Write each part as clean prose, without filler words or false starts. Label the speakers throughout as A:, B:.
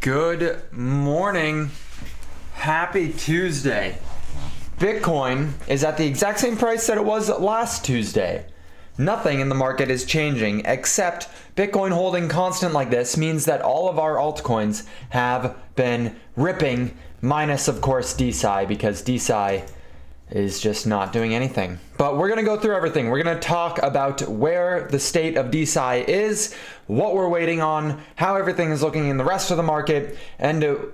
A: Good morning. Happy Tuesday. Bitcoin is at the exact same price that it was last Tuesday. Nothing in the market is changing except Bitcoin holding constant like this means that all of our altcoins have been ripping, minus of course DeSci, because DeSci is just not doing anything. But we're going to go through everything. We're going to talk about where the state of DeSci is, what we're waiting on, how everything is looking in the rest of the market, and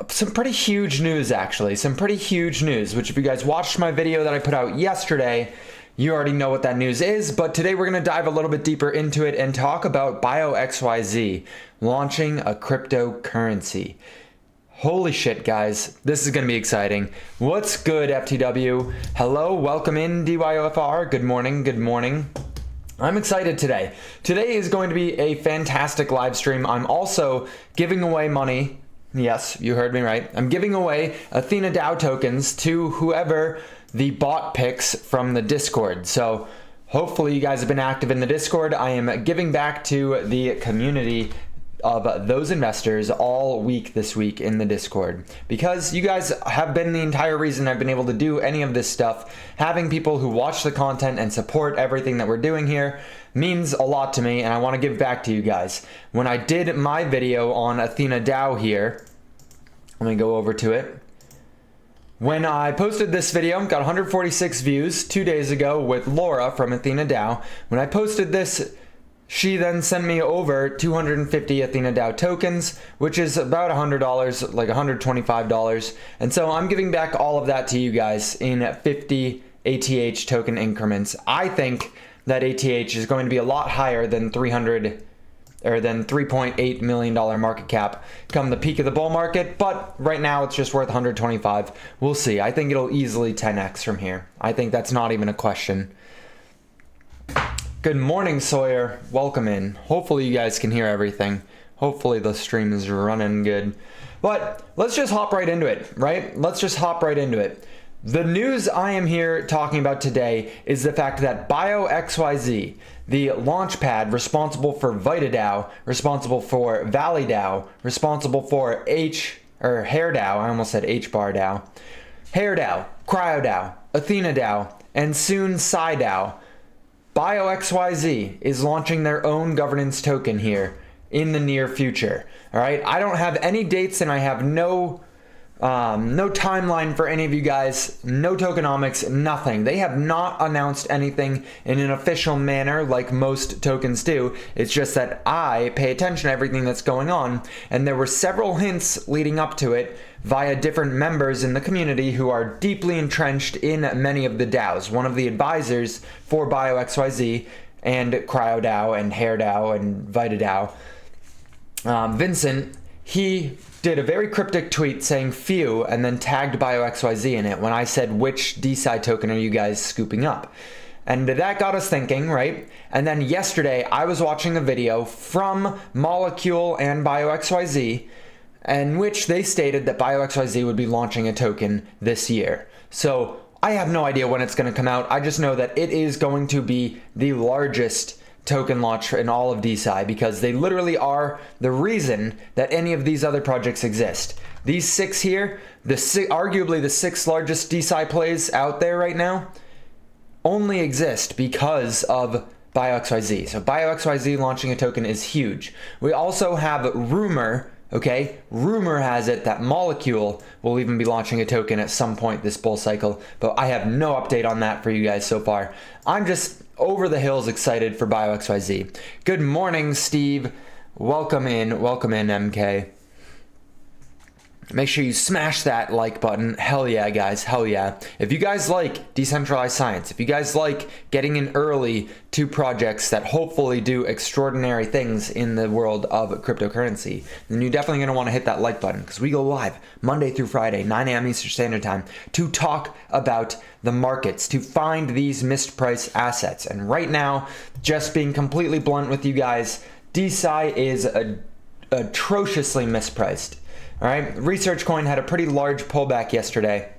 A: some pretty huge news actually. Some pretty huge news, which if you guys watched my video that I put out yesterday, you already know what that news is. But today we're going to dive a little bit deeper into it and talk about BioXYZ launching a cryptocurrency. Holy shit, guys. This is going to be exciting. What's good, FTW? Hello, welcome in, DYOFR. Good morning, good morning. I'm excited today. Today is going to be a fantastic live stream. I'm also giving away money. Yes, you heard me right. I'm giving away Athena DAO tokens to whoever the bot picks from the Discord. So hopefully you guys have been active in the Discord. I am giving back to the community of those investors all week this week in the Discord, because you guys have been the entire reason I've been able to do any of this stuff. Having people who watch the content and support everything that we're doing here means a lot to me, and I want to give back to you guys. When I did my video on Athena DAO here, let me go over to it. When I posted this video, got 146 views 2 days ago with Laura from Athena DAO. When I posted this, she then sent me over 250 Athena DAO tokens, which is about $100, like $125. And so I'm giving back all of that to you guys in 50 ATH token increments. I think that ATH is going to be a lot higher than $3.8 million market cap come the peak of the bull market, but right now it's just worth 125. We'll see. I think it'll easily 10x from here. I think that's not even a question. Good morning, Sawyer. Welcome in. Hopefully you guys can hear everything. Hopefully the stream is running good. But let's just hop right into it, right? Let's just hop right into it. The news I am here talking about today is the fact that BioXYZ, the launch pad responsible for VitaDAO, responsible for Valley DAO, responsible for Hair DAO, I almost said H-Bar DAO, Hair DAO, Cryo DAO, Athena DAO, and soon Psy DAO, BioXYZ is launching their own governance token here in the near future. All right, I don't have any dates and I have no timeline for any of you guys, no tokenomics, nothing. They have not announced anything in an official manner like most tokens do. It's just that I pay attention to everything that's going on, and there were several hints leading up to it via different members in the community who are deeply entrenched in many of the DAOs. One of the advisors for BioXYZ and Cryo DAO and Hair DAO and VitaDAO, Vincent, he did a very cryptic tweet saying few and then tagged BioXYZ in it when I said, which DeSci token are you guys scooping up? And that got us thinking, right? And then yesterday I was watching a video from Molecule and BioXYZ in which they stated that BioXYZ would be launching a token this year. So I have no idea when it's going to come out. I just know that it is going to be the largest token launch in all of DeSci, because they literally are the reason that any of these other projects exist. These six here, arguably the six largest DeSci plays out there right now, only exist because of BioXYZ. So BioXYZ launching a token is huge. We also have rumor, okay? Rumor has it that Molecule will even be launching a token at some point this bull cycle, but I have no update on that for you guys so far. I'm just over the hills excited for BioXYZ. Good morning, Steve. Welcome in, MK. Make sure you smash that like button. Hell yeah, guys, hell yeah. If you guys like decentralized science, if you guys like getting in early to projects that hopefully do extraordinary things in the world of cryptocurrency, then you're definitely going to want to hit that like button, because we go live Monday through Friday, 9 a.m. Eastern Standard Time, to talk about the markets, to find these mispriced assets. And right now, just being completely blunt with you guys, DeSci is atrociously mispriced. All right, Research Coin had a pretty large pullback yesterday.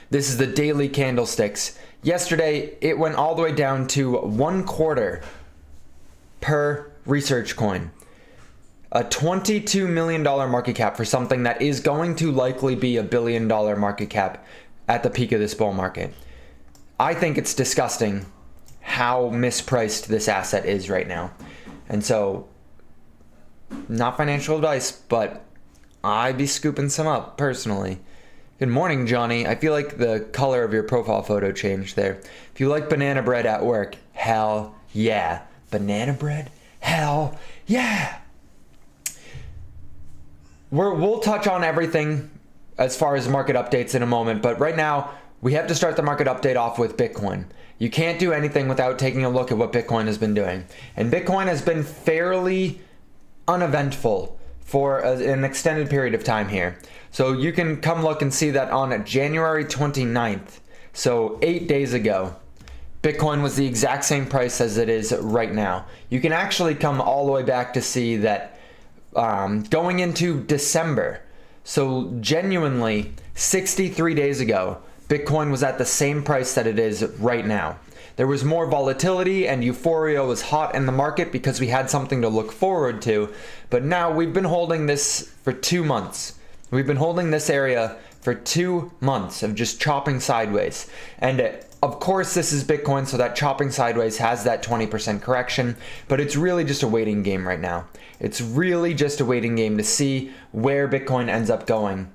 A: This is the daily candlesticks. Yesterday, it went all the way down to 1/4 per Research Coin. a $22 million market cap for something that is going to likely be $1 billion market cap at the peak of this bull market. I think it's disgusting how mispriced this asset is right now. And so, not financial advice, but I'd be scooping some up personally. Good morning, Johnny. I feel like the color of your profile photo changed there. If you like banana bread at work, hell yeah. Banana bread? Hell yeah. We'll touch on everything as far as market updates in a moment, but right now we have to start the market update off with Bitcoin. You can't do anything without taking a look at what Bitcoin has been doing. And Bitcoin has been fairly uneventful for an extended period of time here. So you can come look and see that on January 29th, so 8 days ago, Bitcoin was the exact same price as it is right now. You can actually come all the way back to see that going into December, so genuinely 63 days ago, Bitcoin was at the same price that it is right now. There was more volatility and euphoria was hot in the market because we had something to look forward to. But now we've been holding this for 2 months. We've been holding this area for 2 months of just chopping sideways. And of course this is Bitcoin, so that chopping sideways has that 20% correction, but it's really just a waiting game right now. It's really just a waiting game to see where Bitcoin ends up going.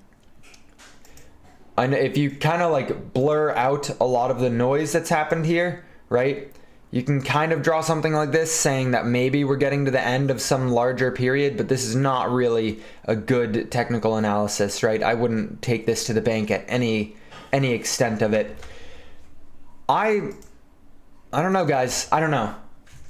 A: And if you kind of like blur out a lot of the noise that's happened here, right? You can kind of draw something like this saying that maybe we're getting to the end of some larger period, but this is not really a good technical analysis, right? I wouldn't take this to the bank at any extent of it. I don't know, guys. I don't know.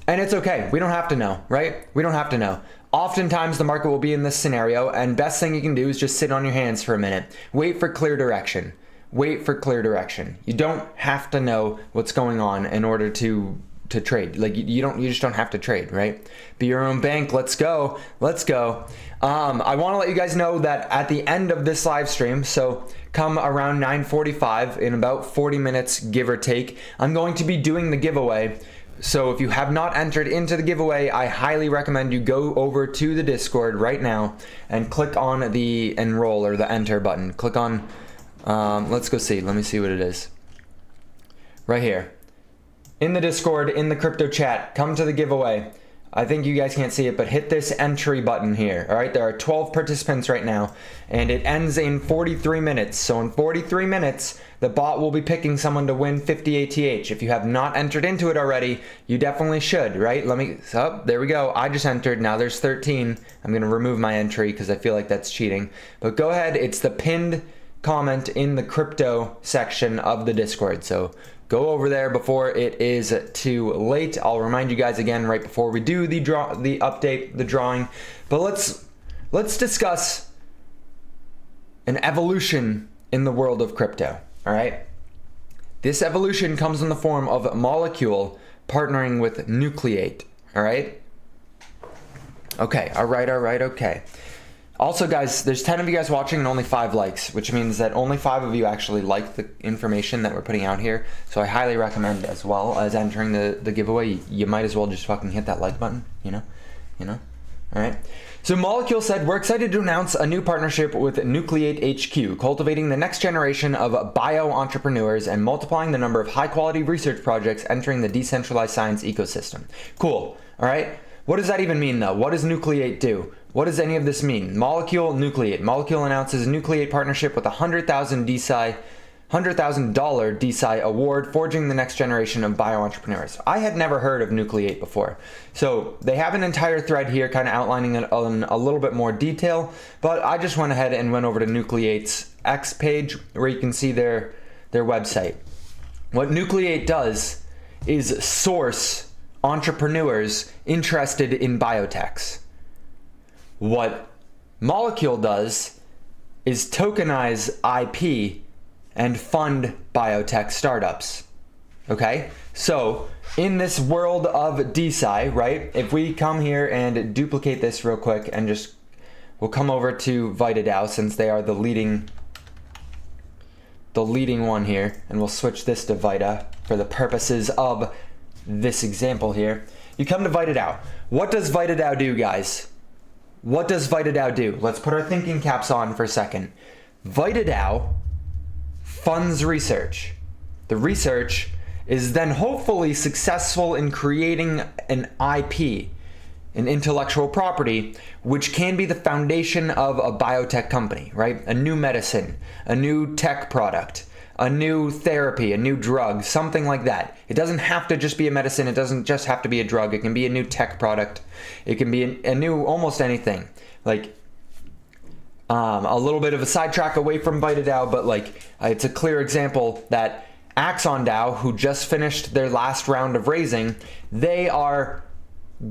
A: And it's okay. We don't have to know, right? We don't have to know. Oftentimes the market will be in this scenario, and best thing you can do is just sit on your hands for a minute. Wait for clear direction. Wait for clear direction. You don't have to know what's going on in order to trade. Like you just don't have to trade, right? Be your own bank. Let's go. Let's go. I want to let you guys know that at the end of this live stream, so come around 9:45 in about 40 minutes, give or take, I'm going to be doing the giveaway. So if you have not entered into the giveaway, I highly recommend you go over to the Discord right now and click on the enroll or the enter button. Click on, let's go see. Let me see what it is. Right here. In the Discord, in the crypto chat, come to the giveaway. I think you guys can't see it, but hit this entry button here. All right, there are 12 participants right now, and it ends in 43 minutes. So in 43 minutes, the bot will be picking someone to win 50 ATH. If you have not entered into it already, you definitely should, right? There we go. I just entered. Now there's 13. I'm going to remove my entry because I feel like that's cheating. But go ahead. It's the pinned comment in the crypto section of the Discord. So go over there before it is too late. I'll remind you guys again right before we do the update, the drawing. But let's discuss an evolution in the world of crypto. All right. This evolution comes in the form of Molecule partnering with Nucleate. All right. Okay. All right. Okay. Also, guys, there's 10 of you guys watching and only 5 likes, which means that only 5 of you actually like the information that we're putting out here. So I highly recommend, as well as entering the giveaway, you might as well just fucking hit that like button, you know? All right. So Molecule said, we're excited to announce a new partnership with Nucleate HQ, cultivating the next generation of bio-entrepreneurs and multiplying the number of high-quality research projects entering the decentralized science ecosystem. Cool. All right. What does that even mean, though? What does Nucleate do? What does any of this mean? Molecule, Nucleate. Molecule announces a Nucleate partnership with a $100,000 DeSci award, forging the next generation of bio-entrepreneurs. I had never heard of Nucleate before. So they have an entire thread here kind of outlining it in a little bit more detail, but I just went ahead and went over to Nucleate's X page where you can see their website. What Nucleate does is source entrepreneurs interested in biotechs. What Molecule does is tokenize IP and fund biotech startups. Okay? So, in this world of DeSci, right? If we come here and duplicate this real quick and we'll come over to VitaDAO since they are the leading one here, and we'll switch this to Vita for the purposes of this example here. You come to VitaDAO. What does VitaDAO do, guys? what does VitaDAO do? Let's put our thinking caps on for a second. VitaDAO funds research. The research is then hopefully successful in creating an IP, an intellectual property, which can be the foundation of a biotech company, right? A new medicine, a new tech product, a new therapy, a new drug, something like that. It doesn't have to just be a medicine. It doesn't just have to be a drug. It can be a new tech product. It can be a new almost anything. Like a little bit of a sidetrack away from VitaDAO, but like it's a clear example that Axon DAO, who just finished their last round of raising, they are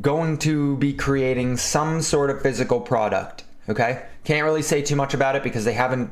A: going to be creating some sort of physical product. Okay, can't really say too much about it because they haven't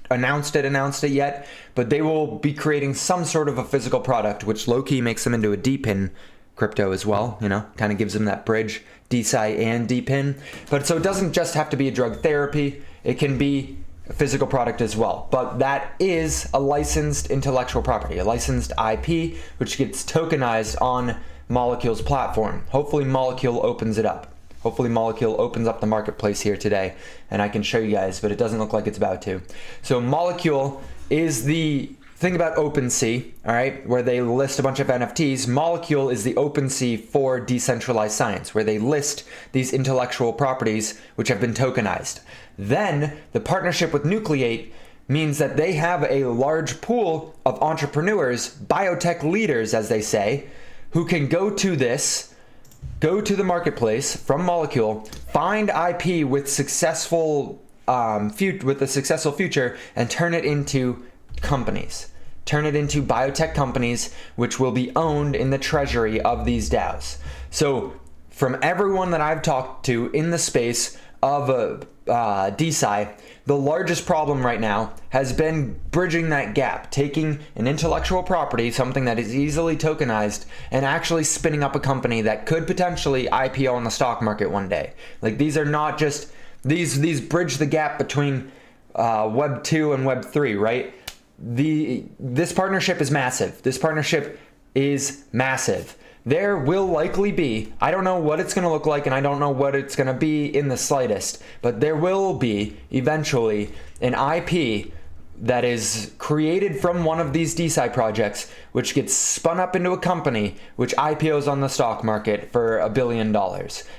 A: announced it yet, but they will be creating some sort of a physical product, which low-key makes them into a DPIN crypto as well, you know, kind of gives them that bridge, DeSci and DPIN. But so it doesn't just have to be a drug therapy, it can be a physical product as well. But that is a licensed intellectual property, a licensed IP, which gets tokenized on Molecule's platform. Hopefully Molecule opens it up. Hopefully Molecule opens up the marketplace here today and I can show you guys, but it doesn't look like it's about to. So Molecule is the thing about OpenSea, all right, where they list a bunch of NFTs. Molecule is the OpenSea for decentralized science, where they list these intellectual properties which have been tokenized. Then the partnership with Nucleate means that they have a large pool of entrepreneurs, biotech leaders, as they say, who can go to the marketplace from Molecule, find IP with successful with a successful future, and turn it into companies. Turn it into biotech companies, which will be owned in the treasury of these DAOs. So from everyone that I've talked to in the space of DeSci, the largest problem right now has been bridging that gap, taking an intellectual property, something that is easily tokenized, and actually spinning up a company that could potentially IPO on the stock market one day. Like these are not just, these bridge the gap between Web 2 and Web 3, right? This partnership is massive. This partnership is massive. There will likely be, I don't know what it's going to look like and I don't know what it's going to be in the slightest, but there will be eventually an IP that is created from one of these DeSci projects, which gets spun up into a company which IPOs on the stock market for $1 billion.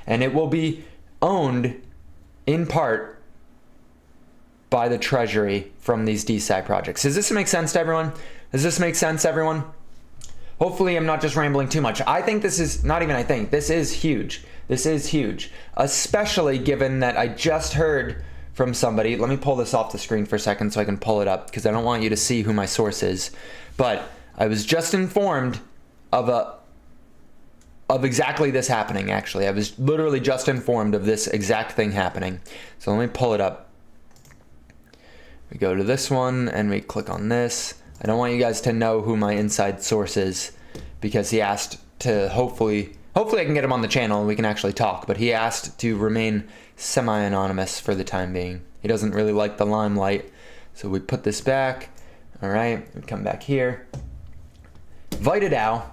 A: And it will be owned in part by the treasury from these DeSci projects. Does this make sense to everyone? Does this make sense, everyone? Hopefully I'm not just rambling too much. I think this is, not even I think, this is huge. This is huge, especially given that I just heard from somebody. Let me pull this off the screen for a second so I can pull it up because I don't want you to see who my source is. But I was just informed of exactly this happening, actually. I was literally just informed of this exact thing happening. So let me pull it up. We go to this one and we click on this. I don't want you guys to know who my inside source is because he asked to hopefully I can get him on the channel and we can actually talk, but he asked to remain semi-anonymous for the time being. He doesn't really like the limelight. So we put this back. All right, we come back here. VitaDAO.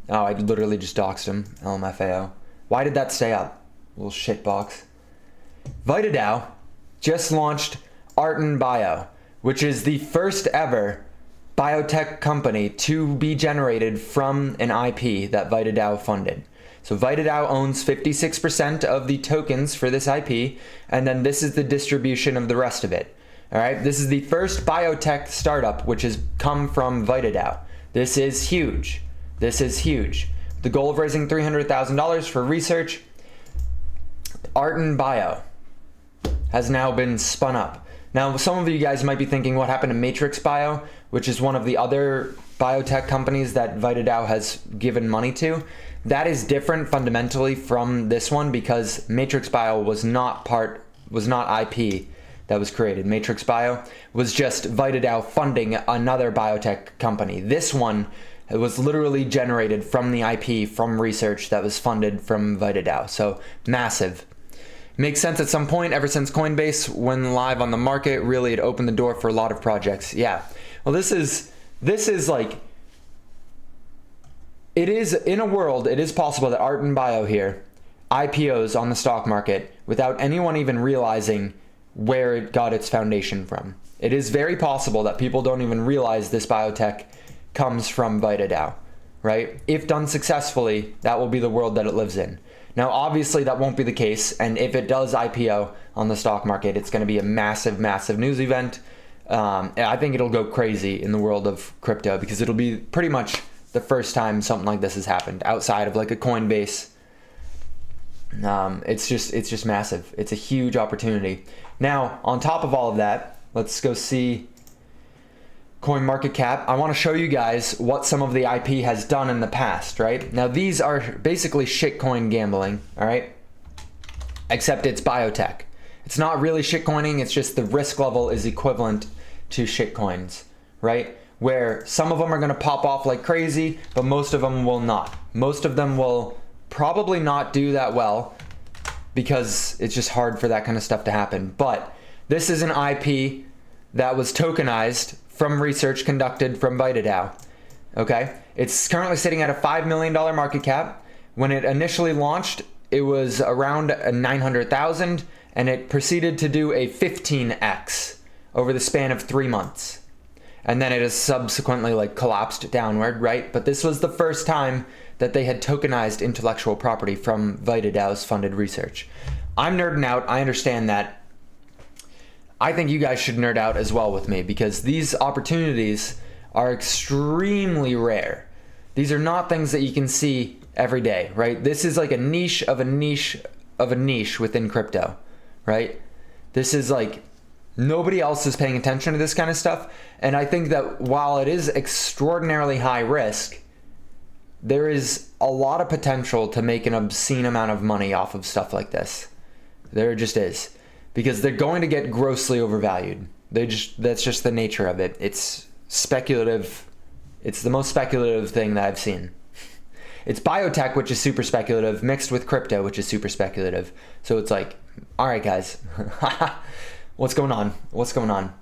A: Oh, I literally just doxed him. LMFAO. Why did that stay up? Little shitbox. VitaDAO just launched Arten Bio, which is the first ever biotech company to be generated from an IP that VitaDAO funded. So VitaDAO owns 56% of the tokens for this IP, and then this is the distribution of the rest of it. All right, this is the first biotech startup which has come from VitaDAO. This is huge. This is huge. The goal of raising $300,000 for research, Arten Bio has now been spun up. Now, some of you guys might be thinking what happened to Matrix Bio, which is one of the other biotech companies that VitaDAO has given money to. That is different fundamentally from this one because Matrix Bio was not IP that was created. Matrix Bio was just VitaDAO funding another biotech company. This one was literally generated from the IP, from research that was funded from VitaDAO. So massive. Makes sense at some point. Ever since Coinbase went live on the market, really it opened the door for a lot of projects. Yeah. Well, this is like, it is in a world, it is possible that Arten Bio here IPOs on the stock market without anyone even realizing where it got its foundation from. It is very possible that people don't even realize this biotech comes from VitaDAO, right? If done successfully, that will be the world that it lives in. Now, obviously, that won't be the case, and if it does IPO on the stock market, it's going to be a massive, massive news event. I think it'll go crazy in the world of crypto because it'll be pretty much the first time something like this has happened outside of like a Coinbase. It's just massive. It's a huge opportunity. Now, on top of all of that, let's go see CoinMarketCap. I want to show you guys what some of the IP has done in the past, right? Now, these are basically shitcoin gambling, all right? Except it's biotech. It's not really shitcoining, it's just the risk level is equivalent to shitcoins, right? Where some of them are going to pop off like crazy, but most of them will not. Most of them will probably not do that well because it's just hard for that kind of stuff to happen. But this is an IP that was tokenized from research conducted from VitaDAO, okay? It's currently sitting at a $5 million market cap. When it initially launched, it was around 900,000, and it proceeded to do a 15x over the span of 3 months. And then it has subsequently like collapsed downward, right? But this was the first time that they had tokenized intellectual property from VitaDAO's funded research. I'm nerding out, I understand that. I think you guys should nerd out as well with me because these opportunities are extremely rare. These are not things that you can see every day, right? This is like a niche of a niche of a niche within crypto, right? This is like nobody else is paying attention to this kind of stuff. And I think that while it is extraordinarily high risk, there is a lot of potential to make an obscene amount of money off of stuff like this. There just is. Because they're going to get grossly overvalued. That's just the nature of it. It's speculative. It's the most speculative thing that I've seen. It's biotech, which is super speculative, mixed with crypto, which is super speculative. So it's like, all right, guys, what's going on? What's going on?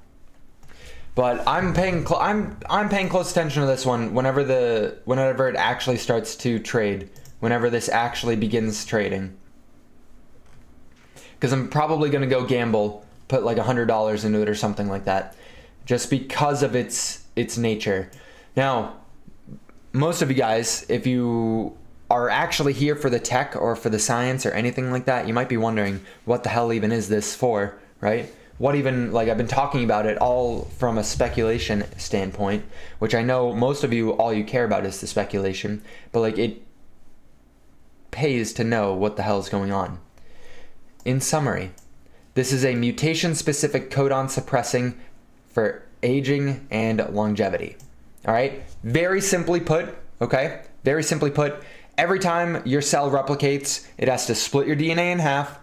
A: But I'm paying close attention to this one whenever it actually starts to trade, whenever this actually begins trading. Because I'm probably going to go gamble, put like $100 into it or something like that, just because of its nature. Now, most of you guys, if you are actually here for the tech or for the science or anything like that, you might be wondering what the hell even is this for, right? What even, like I've been talking about it all from a speculation standpoint, which I know most of you, all you care about is the speculation, but like it pays to know what the hell is going on. In summary, this is a mutation-specific codon suppressing for aging and longevity. All right? Very simply put, okay? Very simply put, every time your cell replicates, it has to split your DNA in half,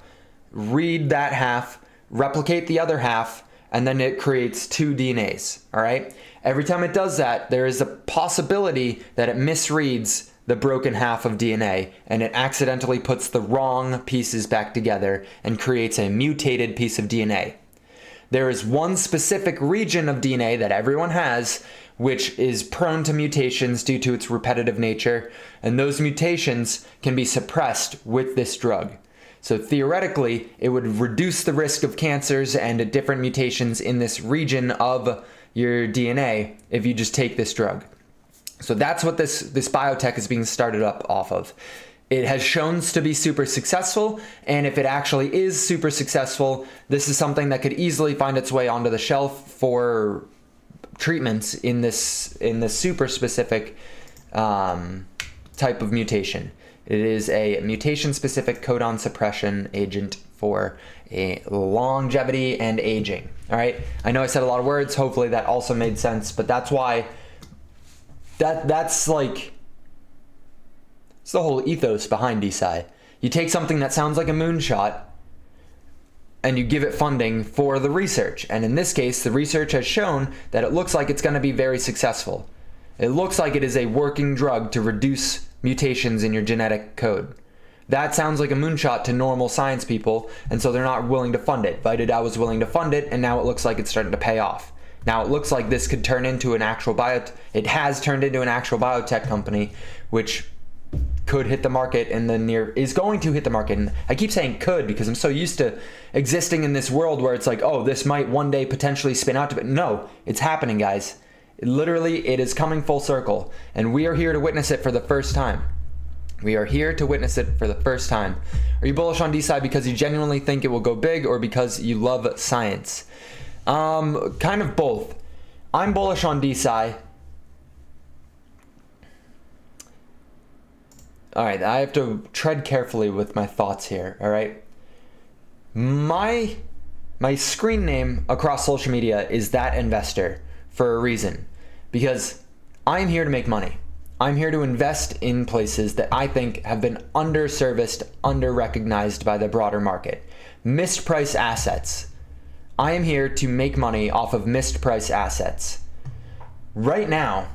A: read that half, replicate the other half, and then it creates 2 DNAs, all right? Every time it does that, there is a possibility that it misreads the broken half of DNA, and it accidentally puts the wrong pieces back together and creates a mutated piece of DNA. There is one specific region of DNA that everyone has, which is prone to mutations due to its repetitive nature, and those mutations can be suppressed with this drug. So theoretically, it would reduce the risk of cancers and different mutations in this region of your DNA if you just take this drug. So that's what this biotech is being started up off of. It has shown to be super successful, and if it actually is super successful, this is something that could easily find its way onto the shelf for treatments in this super specific type of mutation. It is a mutation-specific codon suppression agent for a longevity and aging. All right, I know I said a lot of words. Hopefully that also made sense, but that's why. That's like, it's the whole ethos behind DeSci. You take something that sounds like a moonshot and you give it funding for the research. And in this case, the research has shown that it looks like it's going to be very successful. It looks like it is a working drug to reduce mutations in your genetic code. That sounds like a moonshot to normal science people, and so they're not willing to fund it. VitaDAO was willing to fund it, and now it looks like it's starting to pay off. Now it looks like this could turn into an actual it has turned into an actual biotech company, which could hit the market in the is going to hit the market. And I keep saying could because I'm so used to existing in this world where it's like, oh, this might one day potentially spin out to, but no, it's happening, guys. Literally, it is coming full circle, and we are here to witness it for the first time. We are here to witness it for the first time. Are you bullish on DeSci because you genuinely think it will go big, or because you love science? Kind of both. I'm bullish on DeSci. All right, I have to tread carefully with my thoughts here, all right? My screen name across social media is That Investor for a reason, because I'm here to make money. I'm here to invest in places that I think have been underserviced, under-recognized by the broader market. Mispriced assets. I am here to make money off of mispriced assets. Right now,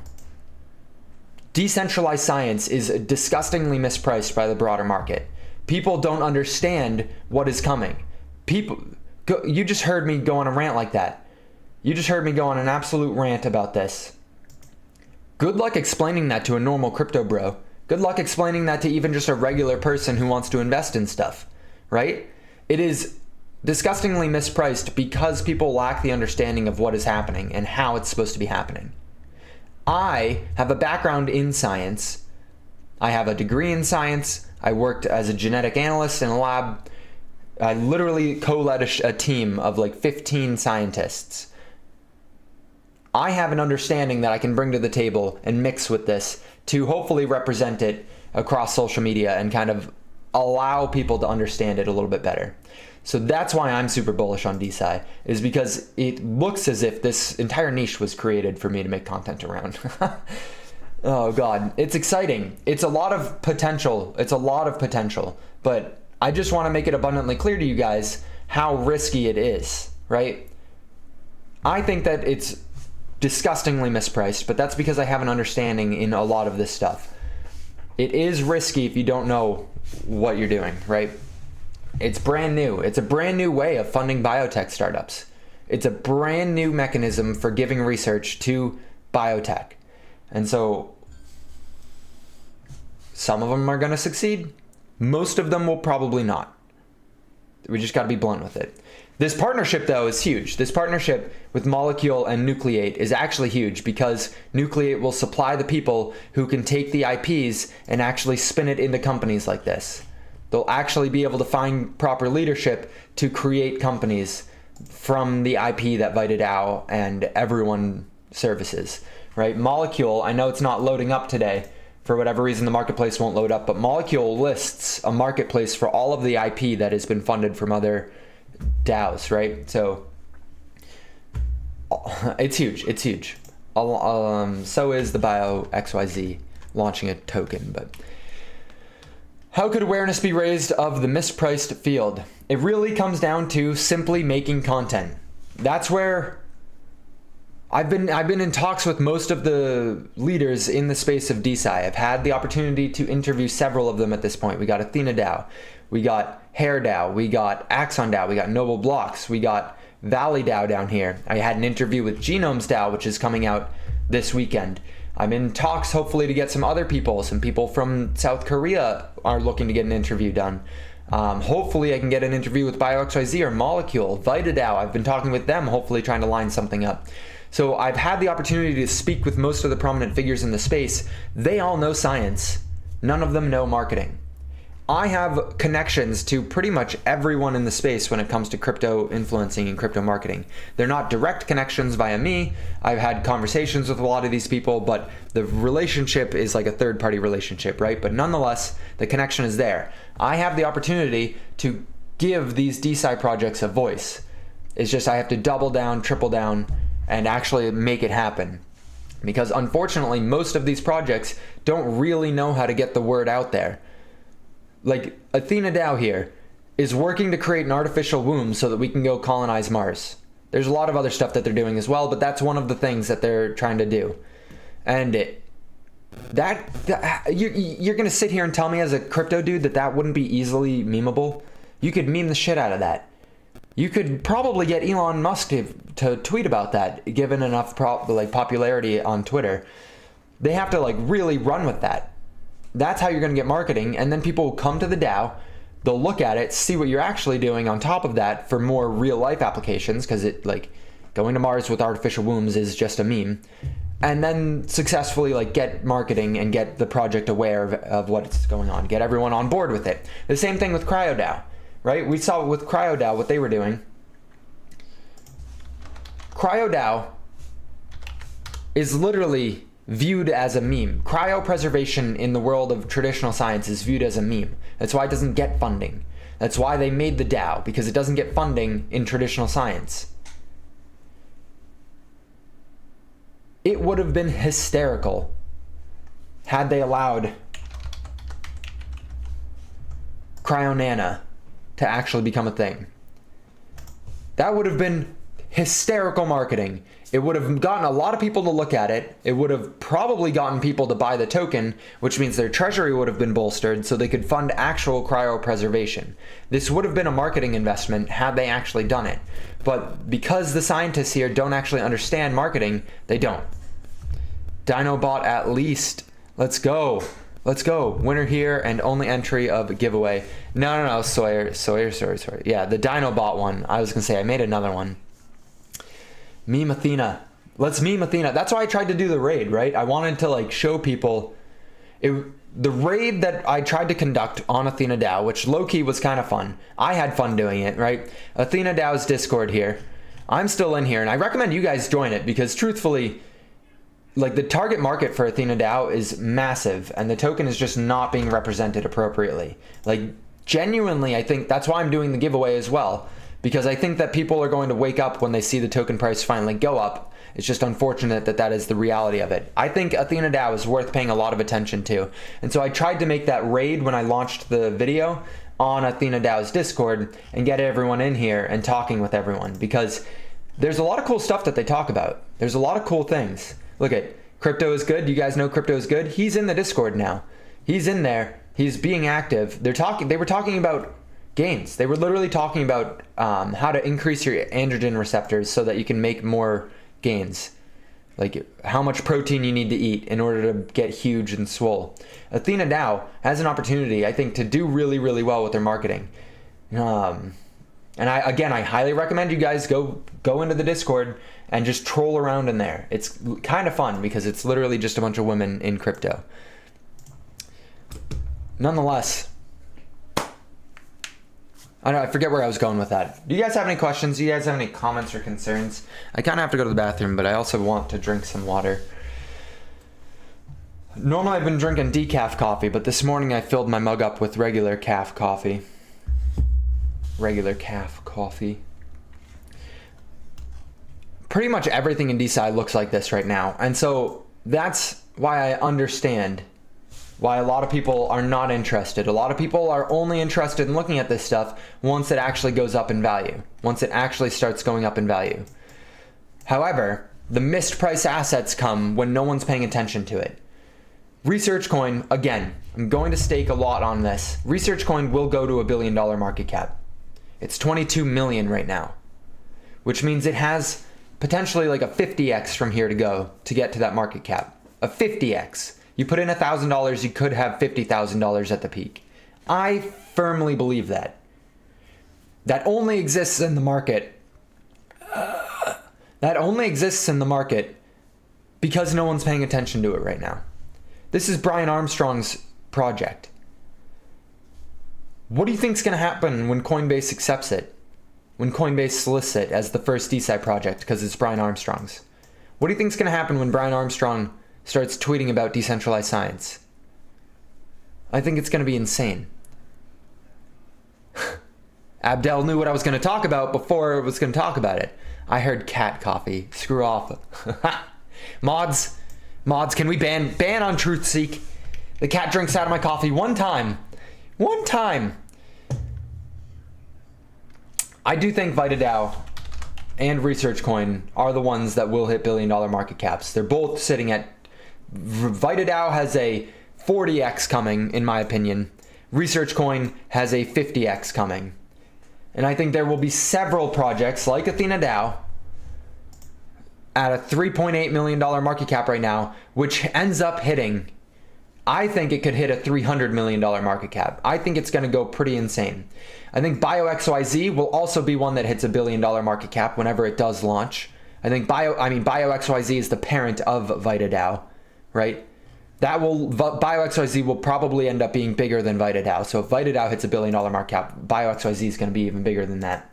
A: decentralized science is disgustingly mispriced by the broader market. People don't understand what is coming. You just heard me go on a rant like that. You just heard me go on an absolute rant about this. Good luck explaining that to a normal crypto bro. Good luck explaining that to even just a regular person who wants to invest in stuff, right? It is disgustingly mispriced because people lack the understanding of what is happening and how it's supposed to be happening. I have a background in science. I have a degree in science. I worked as a genetic analyst in a lab. I literally co-led a team of like 15 scientists. I have an understanding that I can bring to the table and mix with this to hopefully represent it across social media and kind of allow people to understand it a little bit better. So that's why I'm super bullish on DeSci, is because it looks as if this entire niche was created for me to make content around. Oh God, it's exciting. It's a lot of potential. But I just want to make it abundantly clear to you guys how risky it is, right? I think that it's disgustingly mispriced, but that's because I have an understanding in a lot of this stuff. It is risky if you don't know what you're doing, right? It's brand new. It's a brand new way of funding biotech startups. It's a brand new mechanism for giving research to biotech. And so some of them are going to succeed. Most of them will probably not. We just got to be blunt with it. This partnership, though, is huge. This partnership with Molecule and Nucleate is actually huge because Nucleate will supply the people who can take the IPs and actually spin it into companies like this. They'll actually be able to find proper leadership to create companies from the IP that VitaDAO and everyone services, right? Molecule, I know it's not loading up today. For whatever reason, the marketplace won't load up, but Molecule lists a marketplace for all of the IP that has been funded from other DAOs, right? So it's huge. It's huge. So is the Bio XYZ launching a token, but how could awareness be raised of the mispriced field? It really comes down to simply making content. That's where I've been in talks with most of the leaders in the space of DeSci. I've had the opportunity to interview several of them at this point. We got Athena DAO, we got Hair DAO, we got Axon DAO, we got Noble Blocks, we got Valley DAO down here. I had an interview with Genomes DAO, which is coming out this weekend. I'm in talks hopefully to get some other people. Some people from South Korea are looking to get an interview done. Hopefully I can get an interview with BioXYZ or Molecule. VitaDAO, I've been talking with them, hopefully trying to line something up. So I've had the opportunity to speak with most of the prominent figures in the space. They all know science. None of them know marketing. I have connections to pretty much everyone in the space when it comes to crypto influencing and crypto marketing. They're not direct connections via me. I've had conversations with a lot of these people, but the relationship is like a third-party relationship, right? But nonetheless, the connection is there. I have the opportunity to give these DeSci projects a voice. It's just I have to double down, triple down, and actually make it happen. Because unfortunately, most of these projects don't really know how to get the word out there. Like Athena DAO here is working to create an artificial womb so that we can go colonize Mars. There's a lot of other stuff that they're doing as well, but that's one of the things that they're trying to do. And you're gonna sit here and tell me as a crypto dude that wouldn't be easily memeable? You could meme the shit out of that. You could probably get Elon Musk to tweet about that, given enough popularity on Twitter. They have to really run with that. that's how you're going to get marketing. And then people will come to the DAO, they'll look at it, see what you're actually doing on top of that for more real life applications, because it, like, going to Mars with artificial wombs is just a meme, and then successfully like get marketing and get the project aware of what's going on, get everyone on board with it. The same thing with CryoDAO, right? We saw with CryoDAO what they were doing. CryoDAO is literally viewed as a meme. Cryopreservation in the world of traditional science is viewed as a meme. That's why it doesn't get funding. That's why they made the DAO, because it doesn't get funding in traditional science. It would have been hysterical had they allowed CryoNana to actually become a thing. That would have been hysterical marketing. It would have gotten a lot of people to look at it. It would have probably gotten people to buy the token, which means their treasury would have been bolstered so they could fund actual cryopreservation. This would have been a marketing investment had they actually done it. But because the scientists here don't actually understand marketing, they don't. Dinobot at least. Let's go. Let's go. Winner here and only entry of giveaway. No, Sawyer, sorry. Yeah, the Dinobot one. I was going to say, I made another one. Meme Athena. Let's meme Athena. That's why I tried to do the raid, right? I wanted to like show people the raid that I tried to conduct on Athena DAO, which low-key was kind of fun. I had fun doing it, right? Athena DAO's Discord here. I'm still in here, and I recommend you guys join it because truthfully, like the target market for Athena DAO is massive, and the token is just not being represented appropriately. Like genuinely, I think that's why I'm doing the giveaway as well. Because I think that people are going to wake up when they see the token price finally go up. It's just unfortunate that that is the reality of it. I think Athena DAO is worth paying a lot of attention to. And so I tried to make that raid when I launched the video on Athena DAO's Discord and get everyone in here and talking with everyone. Because there's a lot of cool stuff that they talk about. There's a lot of cool things. Look at Crypto is Good. You guys know Crypto is Good? He's in the Discord now. He's in there. He's being active. They were talking about gains. They were literally talking about how to increase your androgen receptors so that you can make more gains. Like how much protein you need to eat in order to get huge and swole. Athena DAO has an opportunity, I think, to do really, really well with their marketing. And I highly recommend you guys go into the Discord and just troll around in there. It's kind of fun because it's literally just a bunch of women in crypto. Nonetheless, I forget where I was going with that. Do you guys have any questions? Do you guys have any comments or concerns? I kind of have to go to the bathroom, but I also want to drink some water. Normally I've been drinking decaf coffee, but this morning I filled my mug up with regular calf coffee. Regular calf coffee. Pretty much everything in DeSci looks like this right now. And so that's why I understand why a lot of people are not interested. A lot of people are only interested in looking at this stuff once it actually goes up in value, once it actually starts going up in value. However, the missed price assets come when no one's paying attention to it. Research Coin, again, I'm going to stake a lot on this. Research Coin will go to $1 billion market cap. It's 22 million right now, which means it has potentially like a 50x from here to go to get to that market cap. A 50x. You put in $1,000, you could have $50,000 at the peak. I firmly believe that. That only exists in the market. That only exists in the market because no one's paying attention to it right now. This is Brian Armstrong's project. What do you think is going to happen when Coinbase accepts it? When Coinbase solicits it as the first DeSci project because it's Brian Armstrong's? What do you think is going to happen when Brian Armstrong starts tweeting about decentralized science? I think it's going to be insane. Abdel knew what I was going to talk about before I was going to talk about it. I heard cat coffee. Screw off. Mods, can we ban on TruthSeek? The cat drinks out of my coffee one time. One time. I do think VitaDAO and Research Coin are the ones that will hit $1 billion market caps. They're both sitting at... VitaDAO has a 40x coming, in my opinion. Research Coin has a 50x coming. And I think there will be several projects like Athena DAO at a $3.8 million market cap right now, which ends up hitting I think it could hit a $300 million market cap. I think it's going to go pretty insane. I think BioXYZ will also be one that hits $1 billion market cap whenever it does launch. I think BioXYZ is the parent of VitaDAO, right? BioXYZ will probably end up being bigger than VitaDAO. So if VitaDAO hits $1 billion market cap, BioXYZ is going to be even bigger than that.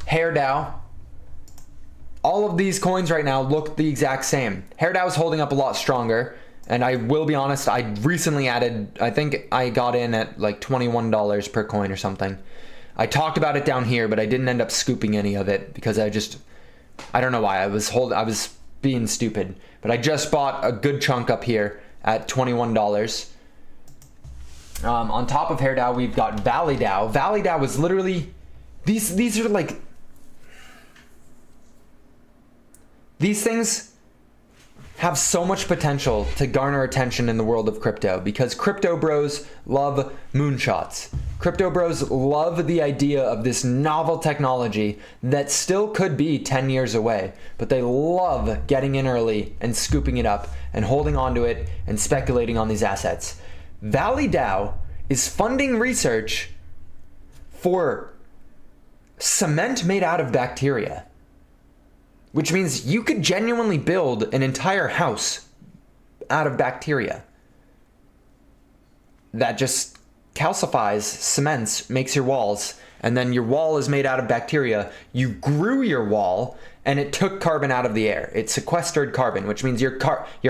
A: HairDAO. All of these coins right now look the exact same. HairDAO is holding up a lot stronger. And I will be honest, I recently added, I think I got in at like $21 per coin or something. I talked about it down here, but I didn't end up scooping any of it because I don't know why. I was being stupid. But I just bought a good chunk up here at $21. On top of HairDAO, we've got ValleyDAO. ValleyDAO was literally, these are like, these things have so much potential to garner attention in the world of crypto because crypto bros love moonshots. Crypto bros love the idea of this novel technology that still could be 10 years away, but they love getting in early and scooping it up and holding onto it and speculating on these assets. ValleyDAO is funding research for cement made out of bacteria, which means you could genuinely build an entire house out of bacteria that just calcifies, cements, makes your walls, and then your wall is made out of bacteria. You grew your wall, and it took carbon out of the air. It sequestered carbon, which means your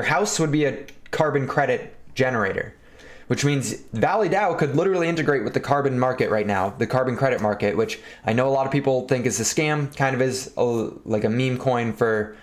A: house would be a carbon credit generator, which means ValleyDAO could literally integrate with the carbon market right now, the carbon credit market, which I know a lot of people think is a scam, kind of is like a meme coin for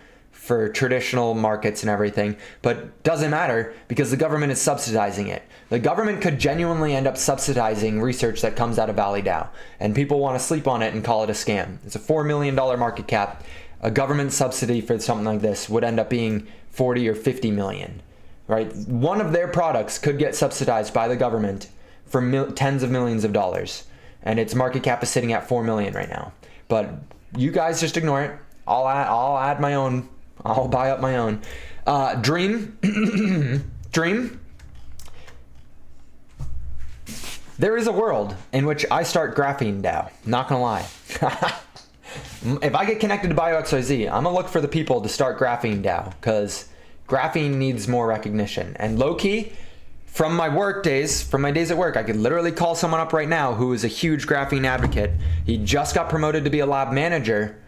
A: traditional markets and everything, but doesn't matter because the government is subsidizing it. The government could genuinely end up subsidizing research that comes out of ValleyDAO, and people want to sleep on it and call it a scam. It's a $4 million market cap. A government subsidy for something like this would end up being 40 or 50 million. Right? One of their products could get subsidized by the government for tens of millions of dollars, and its market cap is sitting at 4 million right now. But you guys just ignore it. I'll add my own. I'll buy up my own. Dream. Dream. There is a world in which I start Graphene DAO. Not gonna lie. If I get connected to BioXYZ, I'm gonna look for the people to start Graphene DAO because graphene needs more recognition. And low-key, from my days at work, I could literally call someone up right now who is a huge graphene advocate. He just got promoted to be a lab manager.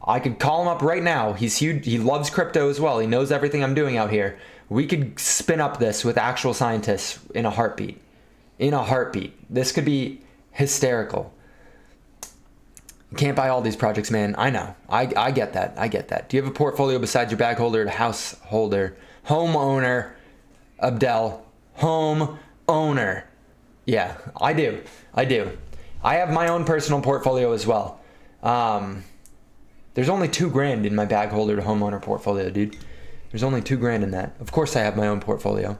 A: I could call him up right now. He's huge. He loves crypto as well. He knows everything I'm doing out here. We could spin up this with actual scientists in a heartbeat. In a heartbeat. This could be hysterical. Can't buy all these projects, man. I know. I get that. I get that. Do you have a portfolio besides your bag holder, house holder, homeowner, Abdel? Home owner. Yeah, I do. I have my own personal portfolio as well. There's only $2,000 in my bag holder to homeowner portfolio, dude. There's only $2,000 in that. Of course I have my own portfolio.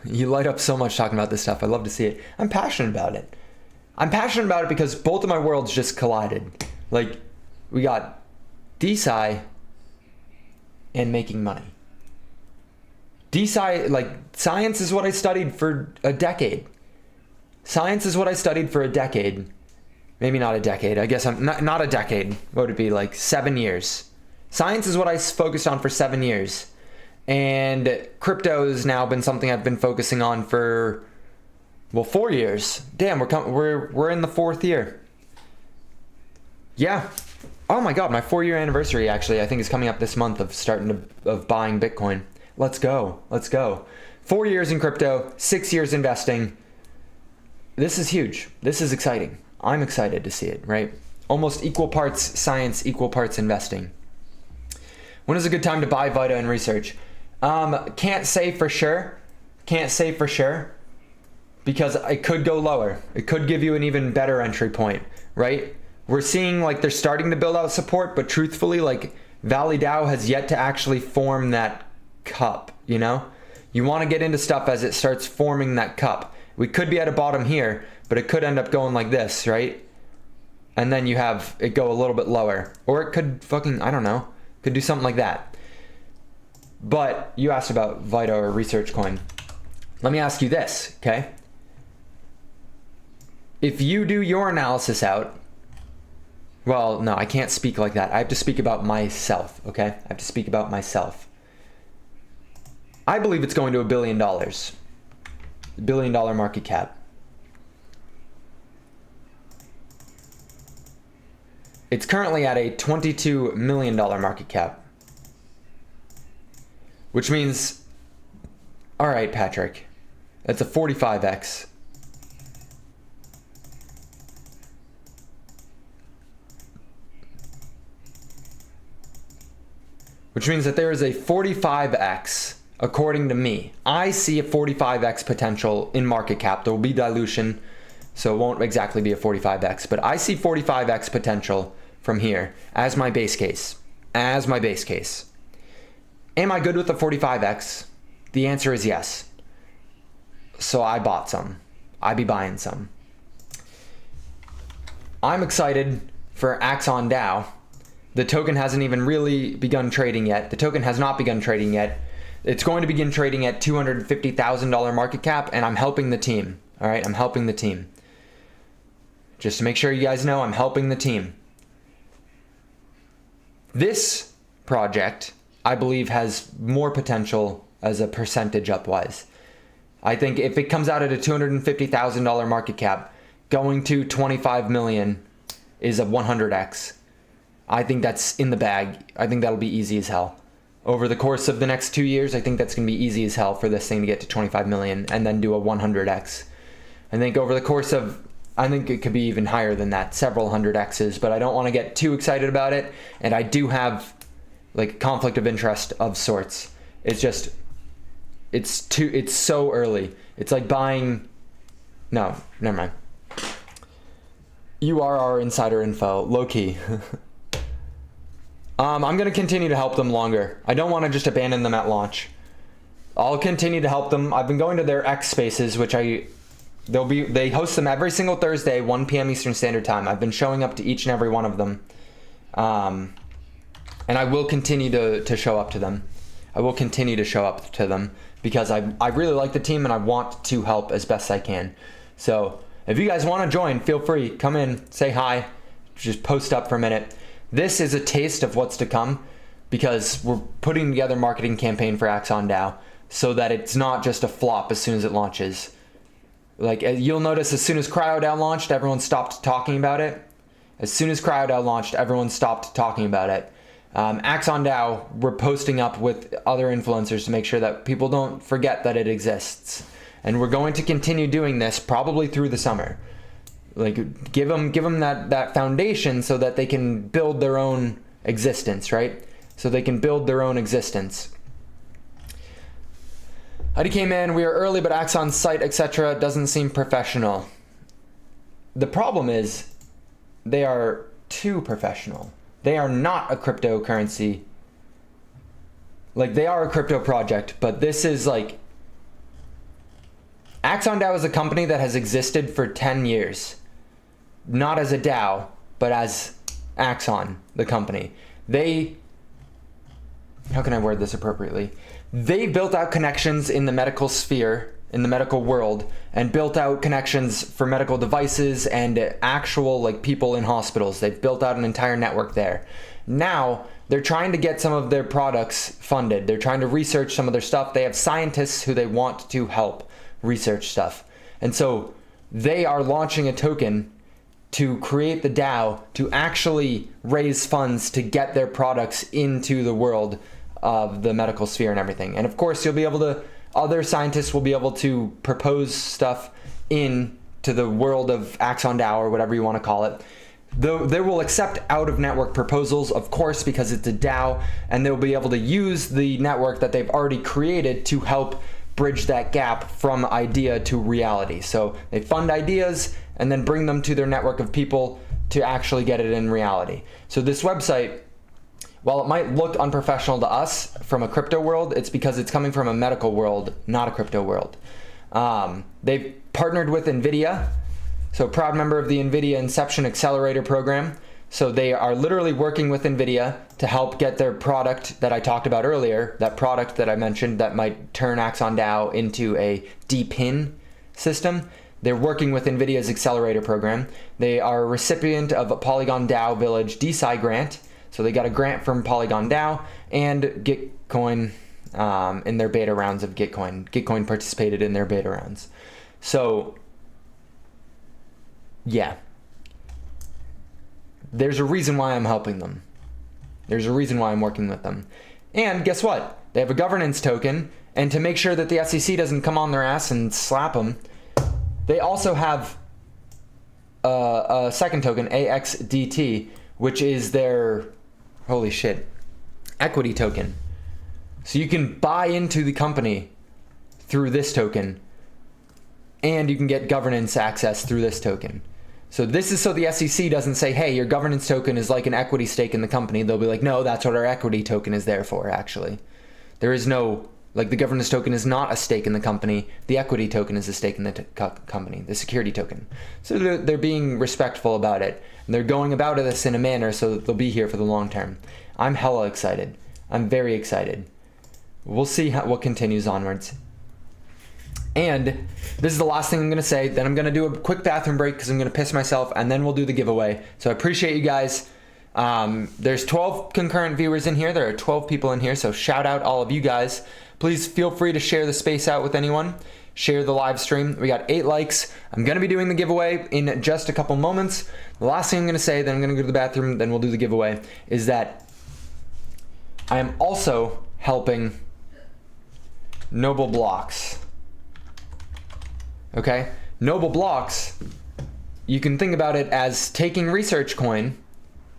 A: You light up so much talking about this stuff. I love to see it. I'm passionate about it. I'm passionate about it because both of my worlds just collided. Like, we got DeSci and making money. DeSci, like, science is what I studied for a decade. Science is what I studied for a decade. Maybe not a decade. I guess I'm not a decade. What would it be, like 7 years? Science is what I focused on for 7 years. And crypto has now been something I've been focusing on for, well, 4 years. Damn, we're in the 4th year. Yeah. Oh my God, my 4-year anniversary actually I think is coming up this month of buying Bitcoin. Let's go. 4 years in crypto, 6 years investing. This is huge. This is exciting. I'm excited to see it, right? Almost equal parts science, equal parts investing. When is a good time to buy Vita and research? Can't say for sure. Because it could go lower. It could give you an even better entry point, right? We're seeing like they're starting to build out support, but truthfully, like ValleyDAO has yet to actually form that cup, you know? You want to get into stuff as it starts forming that cup. We could be at a bottom here, but it could end up going like this, right? And then you have it go a little bit lower. Or it could fucking, I don't know, could do something like that. But you asked about Vita or Research Coin. Let me ask you this, okay? If you do your analysis out, well, no, I can't speak like that. I have to speak about myself, okay? I have to speak about myself. I believe it's going to $1 billion. $1 billion market cap. It's currently at a $22 million market cap. Which means, all right, Patrick, that's a 45x. Which means that there is a 45x, according to me. I see a 45x potential in market cap. There will be dilution, so it won't exactly be a 45x, but I see 45x potential from here as my base case. As my base case. Am I good with the 45x? The answer is yes. So I bought some. I be buying some. I'm excited for Axon DAO. The token hasn't even really begun trading yet. The token has not begun trading yet. It's going to begin trading at $250,000 market cap, and I'm helping the team. All right, I'm helping the team. Just to make sure you guys know, I'm helping the team. This project, I believe, has more potential as a percentage upwise. I think if it comes out at a $250,000 market cap, going to 25 million is a 100x. I think that's in the bag. I think that'll be easy as hell. Over the course of the next 2 years, I think that's going to be easy as hell for this thing to get to 25 million and then do a 100x. I think over the course of, I think it could be even higher than that, several hundred x's, but I don't want to get too excited about it. And I do have like conflict of interest of sorts. It's just, it's so early. It's like buying, no, never mind. You are our insider info, low key. I'm going to continue to help them longer. I don't want to just abandon them at launch. I'll continue to help them. I've been going to their X spaces, which they host them every single Thursday, 1 p.m. Eastern Standard Time. I've been showing up to each and every one of them. And I will continue to show up to them. I will continue to show up to them because I really like the team and I want to help as best I can. So if you guys want to join, feel free. Come in, say hi, just post up for a minute. This is a taste of what's to come because we're putting together a marketing campaign for Axon DAO so that it's not just a flop as soon as it launches. Like you'll notice as soon as CryoDAO launched, everyone stopped talking about it. As soon as CryoDAO launched, everyone stopped talking about it. Axon DAO, we're posting up with other influencers to make sure that people don't forget that it exists. And we're going to continue doing this probably through the summer. Like give them that foundation so that they can build their own existence, right? So they can build their own existence. IDK man, we are early, but Axon's site, etc. doesn't seem professional. The problem is they are too professional. They are not a cryptocurrency. Like they are a crypto project, but this is like Axon DAO is a company that has existed for 10 years. Not as a DAO, but as Axon, the company. How can I word this appropriately? They built out connections in the medical sphere, in the medical world, and built out connections for medical devices and actual like people in hospitals. They've built out an entire network there. Now, they're trying to get some of their products funded. They're trying to research some of their stuff. They have scientists who they want to help research stuff. And so they are launching a token to create the DAO to actually raise funds to get their products into the world of the medical sphere and everything. And of course, other scientists will be able to propose stuff into the world of Axon DAO or whatever you want to call it. Though they will accept out-of-network proposals, of course, because it's a DAO, and they'll be able to use the network that they've already created to help bridge that gap from idea to reality. So they fund ideas and then bring them to their network of people to actually get it in reality. So this website, while it might look unprofessional to us from a crypto world, it's because it's coming from a medical world, not a crypto world. They've partnered with NVIDIA, so proud member of the NVIDIA Inception Accelerator program. So they are literally working with NVIDIA to help get their product that I talked about earlier, that product that I mentioned that might turn Axon DAO into a DPIN system. They're working with NVIDIA's accelerator program. They are a recipient of a Polygon DAO Village DeSci grant. So they got a grant from Polygon DAO and Gitcoin in their beta rounds of Gitcoin. Gitcoin participated in their beta rounds. So, yeah. There's a reason why I'm helping them. There's a reason why I'm working with them. And guess what? They have a governance token, and to make sure that the SEC doesn't come on their ass and slap them, they also have a second token, AXDT, which is their, holy shit, equity token. So you can buy into the company through this token, and you can get governance access through this token. So this is so the SEC doesn't say, hey, your governance token is like an equity stake in the company. They'll be like, no, that's what our equity token is there for, actually. There is no, like, the governance token is not a stake in the company. The equity token is a stake in the company, the security token. So they're being respectful about it. And they're going about this in a manner so that they'll be here for the long term. I'm hella excited. I'm very excited. We'll see what continues onwards. And this is the last thing I'm going to say. Then I'm going to do a quick bathroom break because I'm going to piss myself, and then we'll do the giveaway. So I appreciate you guys. There's 12 concurrent viewers in here. There are 12 people in here, so shout out all of you guys. Please feel free to share the space out with anyone. Share the live stream. We got 8 likes. I'm going to be doing the giveaway in just a couple moments. The last thing I'm going to say, then I'm going to go to the bathroom, then we'll do the giveaway, is that I am also helping Noble Blocks. Okay, Noble Blocks, you can think about it as taking Research Coin.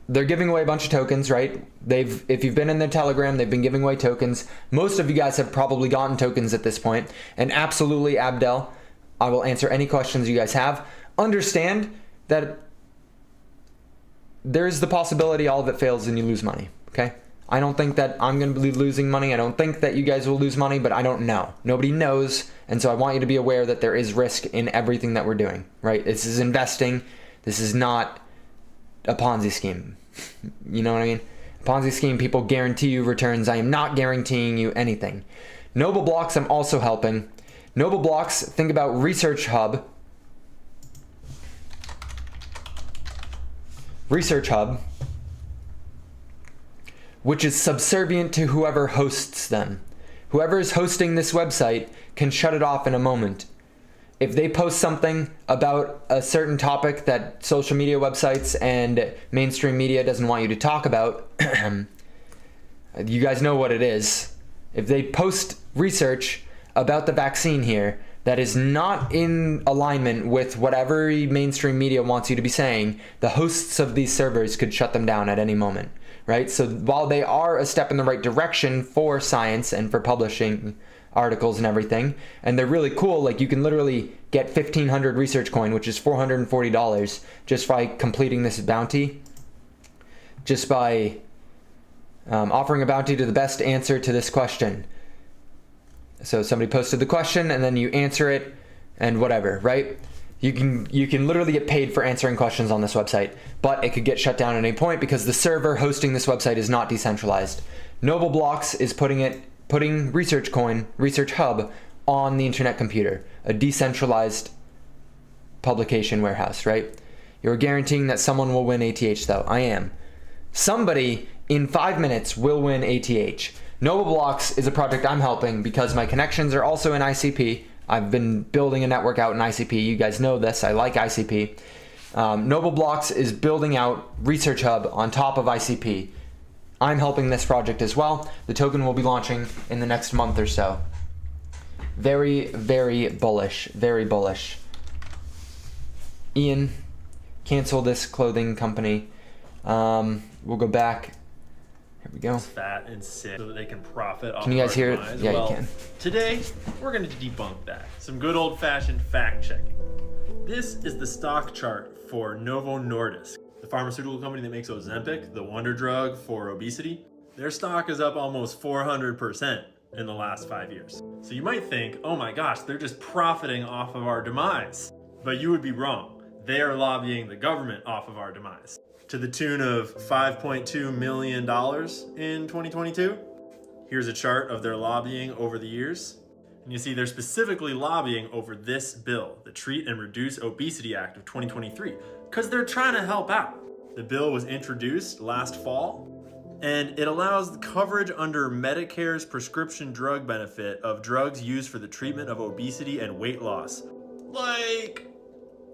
A: They're giving away a bunch of tokens, right? If you've been in their Telegram, they've been giving away tokens. Most of you guys have probably gotten tokens at this point. And absolutely, Abdel, I will answer any questions you guys have. Understand that there's the possibility all of it fails and you lose money, okay? I don't think that I'm going to be losing money. I don't think that you guys will lose money, but I don't know. Nobody knows, and so I want you to be aware that there is risk in everything that we're doing, right? This is investing. This is not a Ponzi scheme. You know what I mean? A Ponzi scheme, people guarantee you returns. I am not guaranteeing you anything. Noble Blocks, I'm also helping. Noble Blocks, think about Research Hub. Research Hub, which is subservient to whoever hosts them. Whoever is hosting this website can shut it off in a moment. If they post something about a certain topic that social media websites and mainstream media doesn't want you to talk about, you guys know what it is. If they post research about the vaccine here that is not in alignment with whatever mainstream media wants you to be saying, the hosts of these servers could shut them down at any moment. Right? So while they are a step in the right direction for science and for publishing articles and everything, and they're really cool, like you can literally get 1,500 Research Coin, which is $440, just by completing this bounty, just by offering a bounty to the best answer to this question. So somebody posted the question and then you answer it and whatever, right? You can literally get paid for answering questions on this website, but it could get shut down at any point because the server hosting this website is not decentralized. Noble Blocks is putting Research Coin, Research Hub on the internet computer, a decentralized publication warehouse, right? You're guaranteeing that someone will win ATH though. I am. Somebody in 5 minutes will win ATH. Noble Blocks is a project I'm helping because my connections are also in ICP. I've been building a network out in ICP. You guys know this. I like ICP. Noble Blocks is building out Research Hub on top of ICP. I'm helping this project as well. The token will be launching in the next month or so. Very, very bullish. Very bullish. Ian, cancel this clothing company. We'll go back. Here we go.
B: Fat and sick so that they can profit off.
A: Can you guys hear it? Yeah,
B: well,
A: you can.
B: Today, we're going to debunk that. Some good old-fashioned fact-checking. This is the stock chart for Novo Nordisk, the pharmaceutical company that makes Ozempic, the wonder drug for obesity. Their stock is up almost 400% in the last 5 years. So you might think, oh my gosh, they're just profiting off of our demise. But you would be wrong. They are lobbying the government off of our demise. to the tune of $5.2 million in 2022. Here's a chart of their lobbying over the years. And you see they're specifically lobbying over this bill, the Treat and Reduce Obesity Act of 2023, because they're trying to help out. The bill was introduced last fall, and it allows coverage under Medicare's prescription drug benefit of drugs used for the treatment of obesity and weight loss, like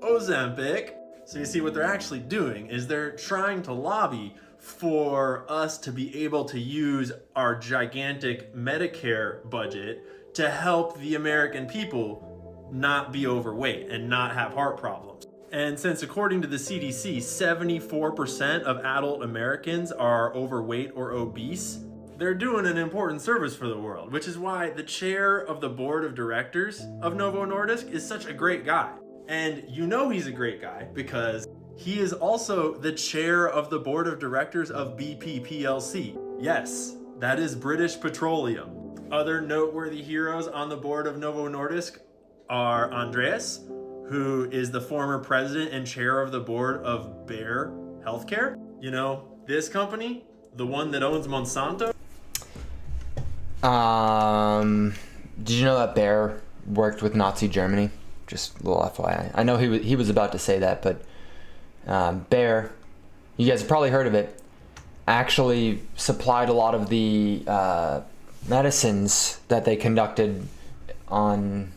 B: Ozempic. So you see what they're actually doing is they're trying to lobby for us to be able to use our gigantic Medicare budget to help the American people not be overweight and not have heart problems. And since according to the CDC, 74% of adult Americans are overweight or obese, they're doing an important service for the world, which is why the chair of the board of directors of Novo Nordisk is such a great guy. And you know he's a great guy because he is also the chair of the board of directors of BP PLC. Yes, that is British Petroleum. Other noteworthy heroes on the board of Novo Nordisk are Andreas, who is the former president and chair of the board of Bayer Healthcare. You know, this company, the one that owns Monsanto.
A: Did you know that Bayer worked with Nazi Germany? Just a little FYI. I know he was about to say that, but Bayer, you guys have probably heard of it, actually supplied a lot of the medicines that they conducted on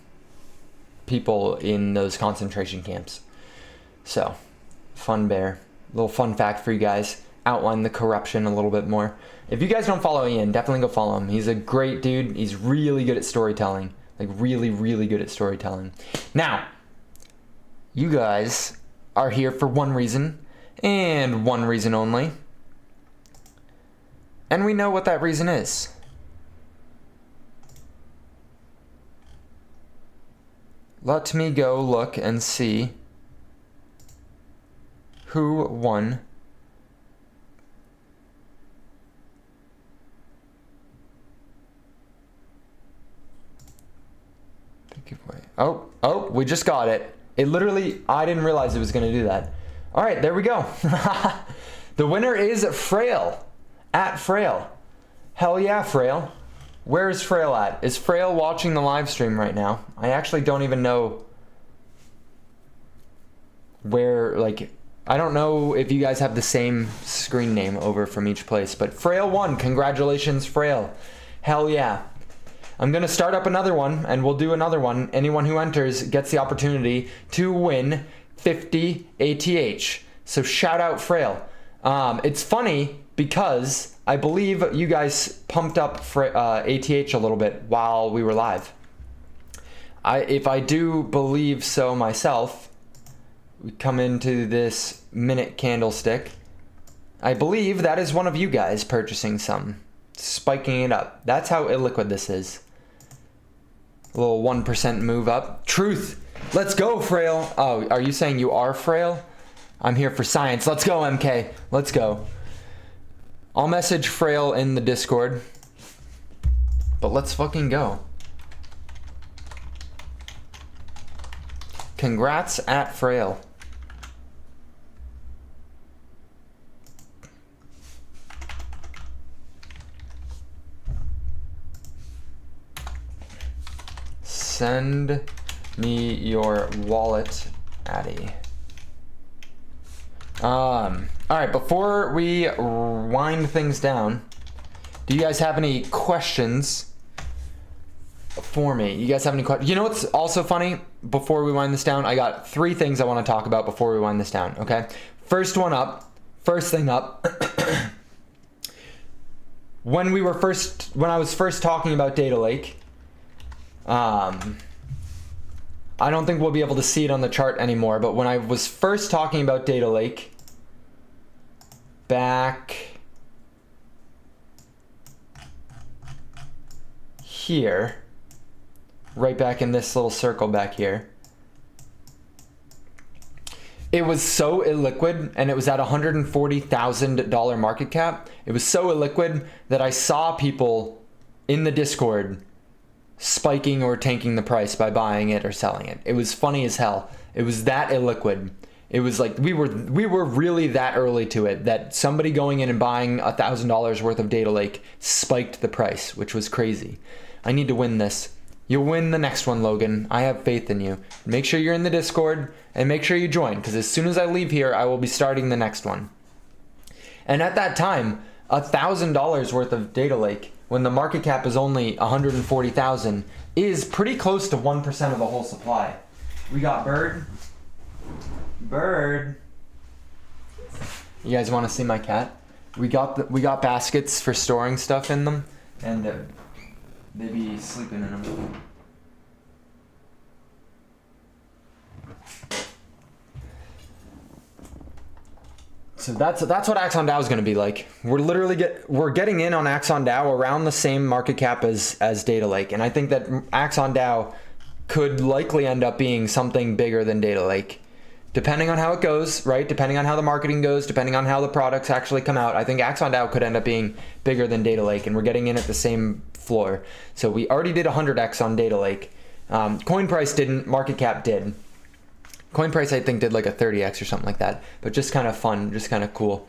A: people in those concentration camps. So, fun Bayer. Little fun fact for you guys. Outline the corruption a little bit more. If you guys don't follow Ian, definitely go follow him. He's a great dude. He's really good at storytelling. Like really, really good at storytelling. Now, you guys are here for one reason, and one reason only. And we know what that reason is. Let me go look and see who won the giveaway. Oh, we just got it. It literally, I didn't realize it was going to do that. All right, there we go. The winner is Frail, at Frail. Hell yeah, Frail. Where is Frail at? Is Frail watching the live stream right now? I actually don't even know where, like, I don't know if you guys have the same screen name over from each place, but Frail won. Congratulations, Frail. Hell yeah. I'm going to start up another one, and we'll do another one. Anyone who enters gets the opportunity to win 50 ATH. So shout out Frail. It's funny because I believe you guys pumped up ATH a little bit while we were live. If I do believe so myself, we come into this minute candlestick. I believe that is one of you guys purchasing some, spiking it up. That's how illiquid this is. A little 1% move up. Truth. Let's go, Frail. Oh, are you saying you are Frail? I'm here for science. Let's go, MK. Let's go. I'll message Frail in the Discord. But let's fucking go. Congrats at Frail. Send me your wallet, Addy. All right, before we wind things down, do you guys have any questions for me? You guys have any questions? You know what's also funny? Before we wind this down, I got 3 things I want to talk about before we wind this down, okay? First thing up. When I was first talking about Data Lake, I don't think we'll be able to see it on the chart anymore, but when I was first talking about Data Lake back here, right back in this little circle back here, it was so illiquid and it was at $140,000 market cap. It was so illiquid that I saw people in the Discord spiking or tanking the price by buying it or selling it. It was funny as hell. It was that illiquid. It was like we were really that early to it that somebody going in and buying $1,000 worth of Data Lake spiked the price, which was crazy. I need to win this. You'll win the next one, Logan. I have faith in you. Make sure you're in the Discord and make sure you join, because as soon as I leave here, I will be starting the next one. And at that time, $1,000 worth of Data Lake, when the market cap is only 140,000, is pretty close to 1% of the whole supply. We got Bird. Bird. You guys want to see my cat? We got baskets for storing stuff in them, and they be sleeping in them. So that's what Axon DAO is going to be like. We're getting in on Axon DAO around the same market cap as Data Lake, and I think that Axon DAO could likely end up being something bigger than Data Lake. Depending on how it goes, right? Depending on how the marketing goes, depending on how the products actually come out, I think Axon DAO could end up being bigger than Data Lake, and we're getting in at the same floor. So we already did 100x on Data Lake. Coin price didn't, market cap did. Coin price I think did like a 30x or something like that, but just kind of fun, just kind of cool.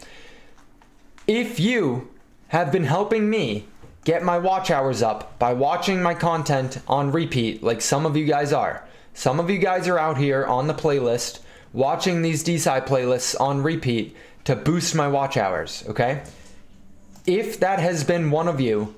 A: If you have been helping me get my watch hours up by watching my content on repeat, like some of you guys are out here on the playlist watching these DeSci playlists on repeat to boost my watch hours, okay? If that has been one of you,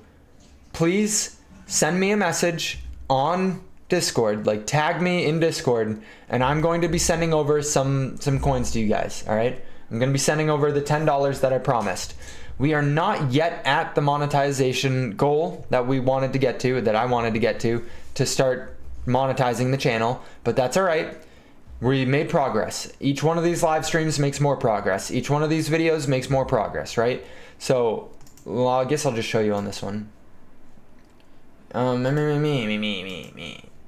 A: please send me a message on Discord, like tag me in Discord, and I'm going to be sending over some coins to you guys, all right? I'm going to be sending over the $10 that I promised. We are not yet at the monetization goal that we wanted to get to, that I wanted to get to start monetizing the channel, but that's all right. We made progress. Each one of these live streams makes more progress. Each one of these videos makes more progress, right? So, well, I guess I'll just show you on this one.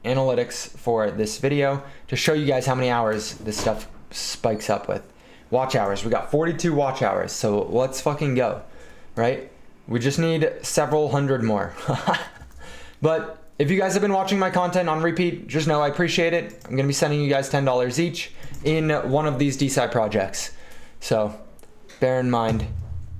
A: Analytics for this video to show you guys how many hours this stuff spikes up with. Watch hours. We got 42 watch hours, so let's fucking go, right? We just need several hundred more. But if you guys have been watching my content on repeat, just know I appreciate it. I'm going to be sending you guys $10 each in one of these DeSci projects. So bear in mind,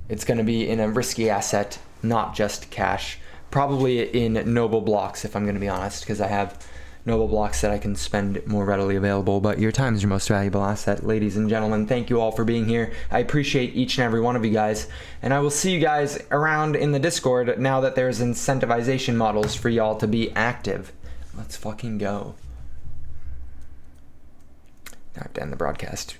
A: it's going to be in a risky asset, not just cash. Probably in noble blocks, if I'm going to be honest, because I have noble blocks that I can spend more readily available. But your time is your most valuable asset. Ladies and gentlemen, thank you all for being here. I appreciate each and every one of you guys. And I will see you guys around in the Discord now that there's incentivization models for y'all to be active. Let's fucking go. Now I have to end the broadcast.